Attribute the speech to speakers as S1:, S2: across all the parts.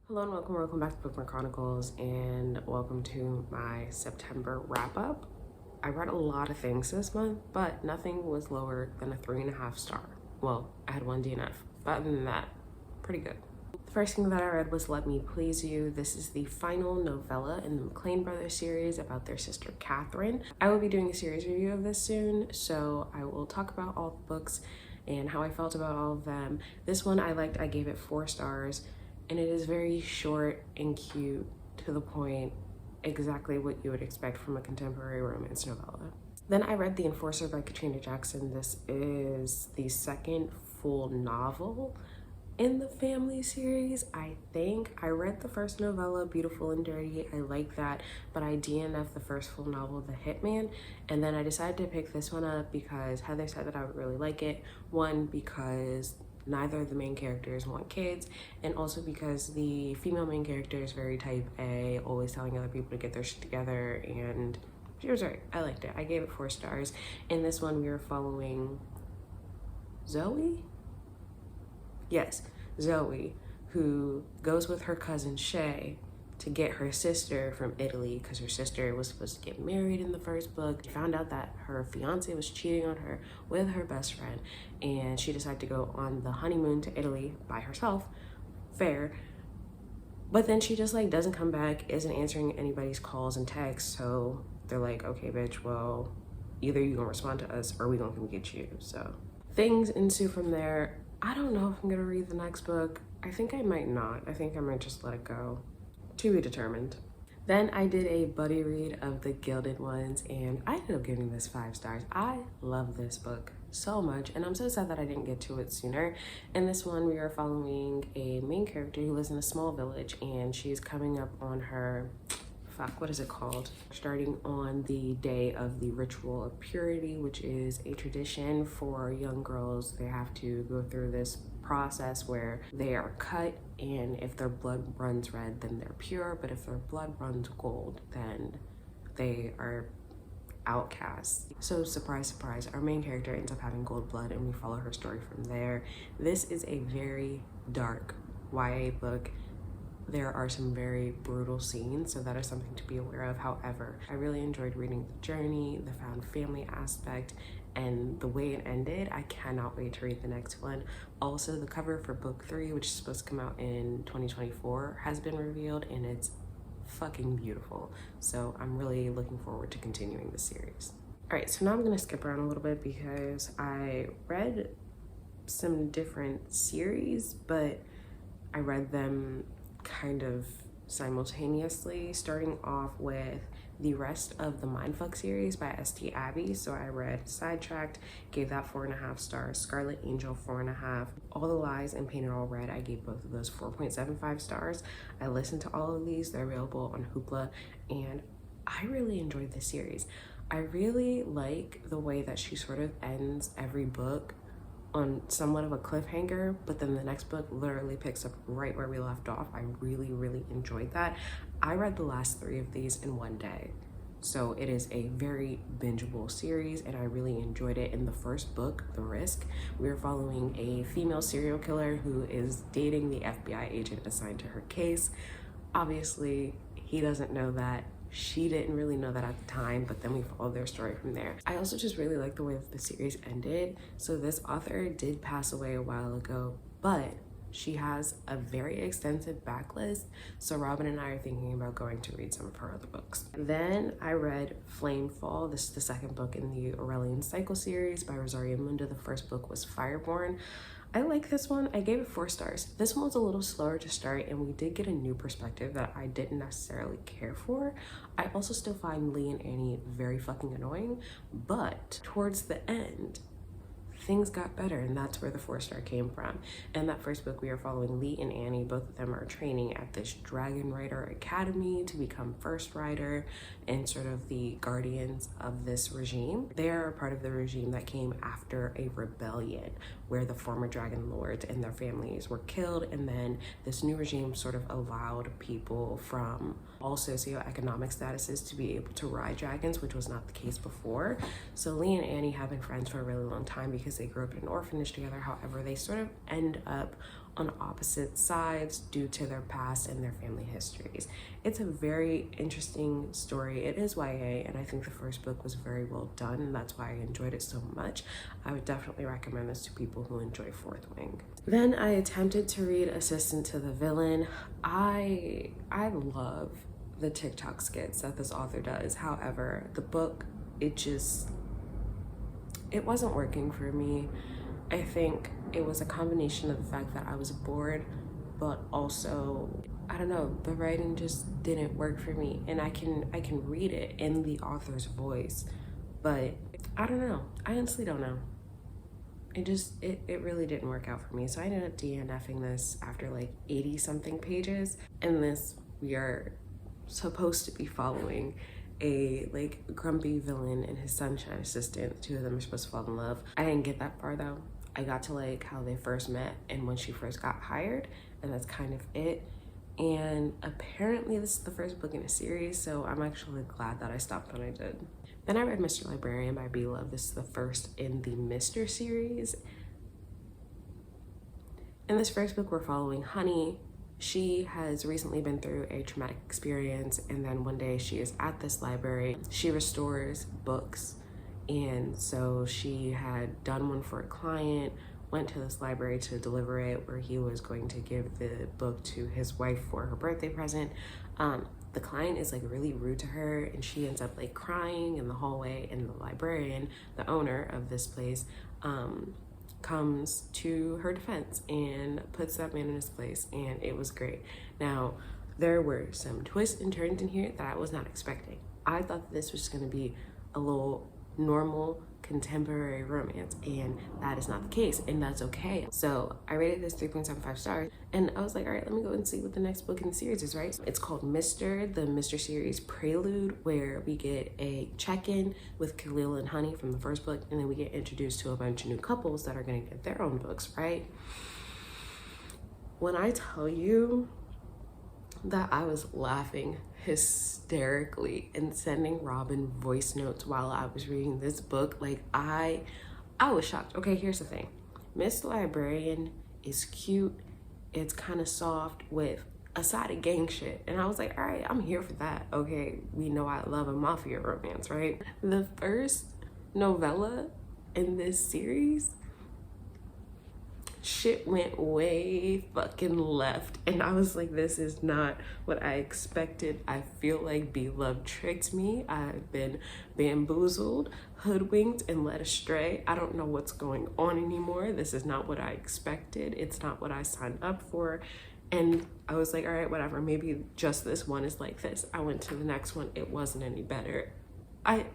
S1: Hello and welcome back to Bookmark Chronicles, and welcome to my September wrap-up. I read a lot of things this month, but nothing was lower than a 3.5 star. Well, I had one DNF, but other than that, pretty good. The first thing that I read was Let Me Please You. This is the final novella in the McLean Brothers series about their sister Catherine. I will be doing a series review of this soon, so I will talk about all the books and how I felt about all of them. This one I liked. I gave it 4 stars. And it is very short and cute, to the point, exactly what you would expect from a contemporary romance novella. Then I read The Enforcer by Katrina Jackson. This is the second full novel in the family series, I think. I read the first novella, Beautiful and Dirty. I like that, but I DNF'd the first full novel, The Hitman, and then I decided to pick this one up because Heather said that I would really like it. One, because neither of the main characters want kids, and also because the female main character is very type A, always telling other people to get their shit together, and she was right. I liked it. I gave it 4 stars. In this one, we were following Zoe? Yes, Zoe, who goes with her cousin Shay to get her sister from Italy because her sister was supposed to get married in the first book. She found out that her fiance was cheating on her with her best friend, and she decided to go on the honeymoon to Italy by herself. Fair. But then she just doesn't come back, isn't answering anybody's calls and texts, so they're like, okay bitch, well, either you gonna respond to us or we gonna come get you. So things ensue from there. I don't know if I'm gonna read the next book. I think I might not. I think I might just let it go. To be determined. Then I did a buddy read of The Gilded Ones, and I ended up giving this 5 stars. I love this book so much, and I'm so sad that I didn't get to it sooner. In this one, we are following a main character who lives in a small village, and she's coming up on her, what is it called? Starting on the day of the ritual of purity, which is a tradition for young girls. They have to go through this process where they are cut, and if their blood runs red, then they're pure, but if their blood runs gold, then they are outcasts. So surprise, surprise, our main character ends up having gold blood, and we follow her story from there. This is a very dark YA book. There are some very brutal scenes, so that is something to be aware of. However, I really enjoyed reading the journey, the found family aspect, and the way it ended. I cannot wait to read the next one. Also, the cover for book 3, which is supposed to come out in 2024, has been revealed, and it's fucking beautiful. So I'm really looking forward to continuing the series. All right, so now I'm gonna skip around a little bit because I read some different series, but I read them kind of simultaneously, starting off with the rest of the Mindf series by St. Abby. So I read Sidetracked, gave that 4.5 stars. Scarlet Angel, 4.5. All the Lies and Painted All Red, I gave both of those 4.75 stars. I listened to all of these. They're available on Hoopla, and I really enjoyed this series. I really like the way that she sort of ends every book on somewhat of a cliffhanger, but then the next book literally picks up right where we left off. I really, really enjoyed that. I read the last 3 of these in one day. So it is a very bingeable series, and I really enjoyed it. In the first book, The Risk, we are following a female serial killer who is dating the FBI agent assigned to her case. Obviously, he doesn't know that. She didn't really know that at the time, but then we followed their story from there. I also just really like the way that the series ended. So this author did pass away a while ago, but she has a very extensive backlist. So Robin and I are thinking about going to read some of her other books. Then I read Flamefall. This is the second book in the Aurelian Cycle series by Rosaria Munda. The first book was Fireborn. I like this one. I gave it 4 stars. This one was a little slower to start, and we did get a new perspective that I didn't necessarily care for. I also still find Lee and Annie very fucking annoying, but towards the end, things got better, and that's where the 4-star came from. In that first book, we are following Lee and Annie. Both of them are training at this Dragon Rider Academy to become First Rider and sort of the guardians of this regime. They are part of the regime that came after a rebellion where the former Dragon Lords and their families were killed, and then this new regime sort of allowed people from all socioeconomic statuses to be able to ride dragons, which was not the case before. So Lee and Annie have been friends for a really long time because they grew up in an orphanage together. However, they sort of end up on opposite sides due to their past and their family histories. It's a very interesting story. It is YA, and I think the first book was very well done, and that's why I enjoyed it so much. I would definitely recommend this to people who enjoy Fourth Wing. Then I attempted to read Assistant to the Villain. I love the TikTok skits that this author does. However, the book, it wasn't working for me. I think it was a combination of the fact that I was bored, but also, I don't know, the writing just didn't work for me. And I can read it in the author's voice, but I don't know. I honestly don't know. It really didn't work out for me. So I ended up DNFing this after like 80 something pages. And this, we are supposed to be following a like grumpy villain and his sunshine assistant. The two of them are supposed to fall in love. I didn't get that far though. I got to like how they first met and when she first got hired, and that's kind of it. And apparently this is the first book in a series, so I'm actually glad that I stopped when I did. Then I read Mr. Librarian by B. Love. This is the first in the Mr. series. In this first book, we're following Honey. She has recently been through a traumatic experience, and then one day she is at this library. She restores books, and so she had done one for a client, went to this library to deliver it, where he was going to give the book to his wife for her birthday present. The client is like really rude to her, and she ends up like crying in the hallway, and the librarian, the owner of this place, comes to her defense and puts that man in his place, and it was great. Now, there were some twists and turns in here that I was not expecting. I thought this was just gonna be a little normal contemporary romance, and that is not the case, and that's okay. So I rated this 3.75 stars, and I was like, all right, let me go and see what the next book in the series is, right? It's called Mr. The Mr. series Prelude, where we get a check-in with Khalil and Honey from the first book, and then we get introduced to a bunch of new couples that are gonna get their own books, right? When I tell you that I was laughing hysterically and sending Robin voice notes while I was reading this book, like I was shocked. Okay, here's the thing. Miss Librarian is cute. It's kind of soft with a side of gang shit. And I was like, all right, I'm here for that. Okay, we know I love a mafia romance, right? The first novella in this series, shit went way fucking left, and I was like, this is not what I expected. I feel like B. Love tricked me. I've been bamboozled, hoodwinked, and led astray. I don't know what's going on anymore. This is not what I expected. It's not what I signed up for. And I was like, all right, whatever, maybe just this one is like this. I went to the next one, it wasn't any better. I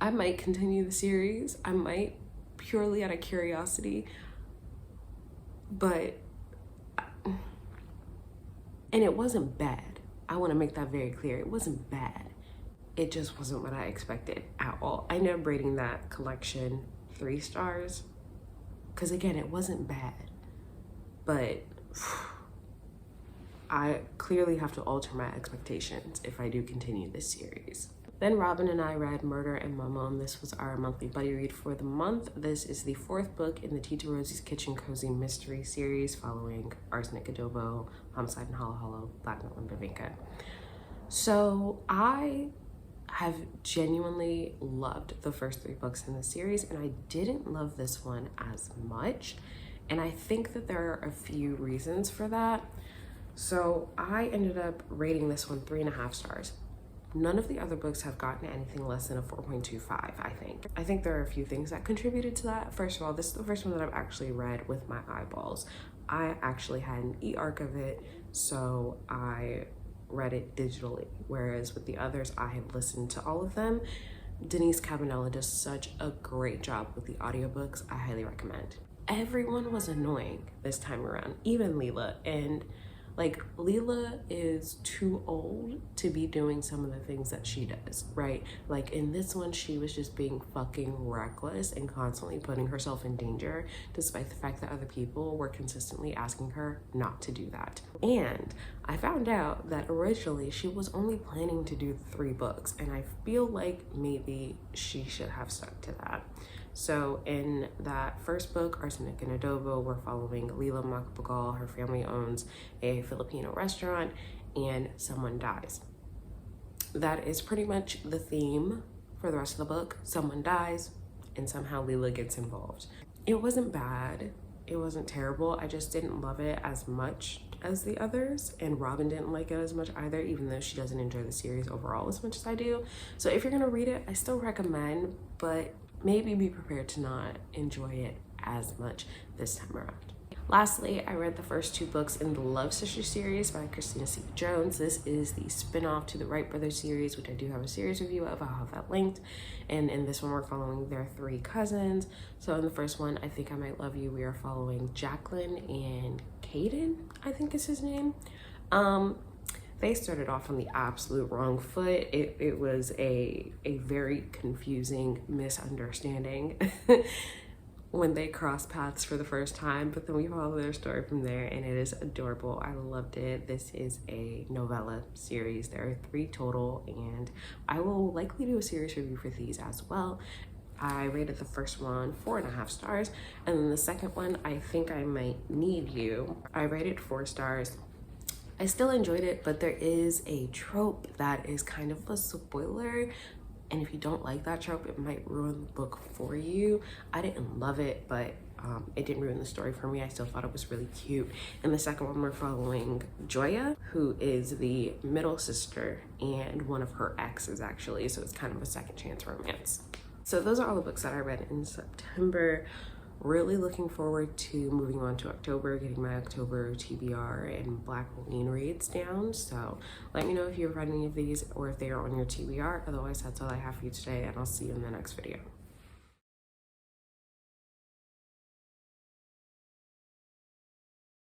S1: might continue the series. I might, purely out of curiosity. But, and it wasn't bad. I want to make that very clear. It wasn't bad. It just wasn't what I expected at all. I ended up rating that collection 3 stars because, again, it wasn't bad. But I clearly have to alter my expectations if I do continue this series. Then Robin and I read Murder and Mamon. This was our monthly buddy read for the month. This is the 4th book in the Tita Rosie's Kitchen Cozy Mystery series, following Arsenic Adobo, Homicide in Hollow Hollow, Black Note, and Bavinka. So I have genuinely loved the first 3 books in the series, and I didn't love this one as much. And I think that there are a few reasons for that. So I ended up rating this one 3.5 stars. None of the other books have gotten anything less than a 4.25, I think. I think there are a few things that contributed to that. First of all, this is the first one that I've actually read with my eyeballs. I actually had an e-arc of it, so I read it digitally, whereas with the others, I had listened to all of them. Denise Cabanella does such a great job with the audiobooks. I highly recommend. Everyone was annoying this time around, even Leela, and like, Leela is too old to be doing some of the things that she does, right? Like, in this one, she was just being fucking reckless and constantly putting herself in danger, despite the fact that other people were consistently asking her not to do that. And I found out that originally she was only planning to do 3 books, and I feel like maybe she should have stuck to that. So in that first book, Arsenic and Adobo, we're following Leela Makbagal. Her family owns a Filipino restaurant and someone dies. That is pretty much the theme for the rest of the book. Someone dies and somehow Leela gets involved. It wasn't bad. It wasn't terrible. I just didn't love it as much as the others, and Robin didn't like it as much either, even though she doesn't enjoy the series overall as much as I do. So if you're gonna read it, I still recommend, but maybe be prepared to not enjoy it as much this time around. Lastly, I read the first 2 books in the Love Sister series by Christina C. Jones. This is the spin-off to the Wright Brothers series, which I do have a series review of. I'll have that linked. And in this one, we're following their 3 cousins. So in the first one, I Think I Might Love You, we are following Jacqueline and Caden, I think is his name. They started off on the absolute wrong foot. It was a very confusing misunderstanding when they cross paths for the first time, but then we follow their story from there, and it is adorable. I loved it. This is a novella series. There are 3 total, and I will likely do a series review for these as well. I rated the first one 4.5 stars, and then the second one, I Think I Might Need You, I rated 4 stars. I still enjoyed it, but there is a trope that is kind of a spoiler, and if you don't like that trope, it might ruin the book for you. I didn't love it, but it didn't ruin the story for me. I still thought it was really cute. In the second one, we're following Joya, who is the middle sister and one of her exes, actually, so it's kind of a second chance romance. So those are all the books that I read in September. Really looking forward to moving on to October, getting my October TBR and Black Queen reads down. So let me know if you've read any of these or if they are on your TBR. Otherwise, that's all I have for you today, and I'll see you in the next video.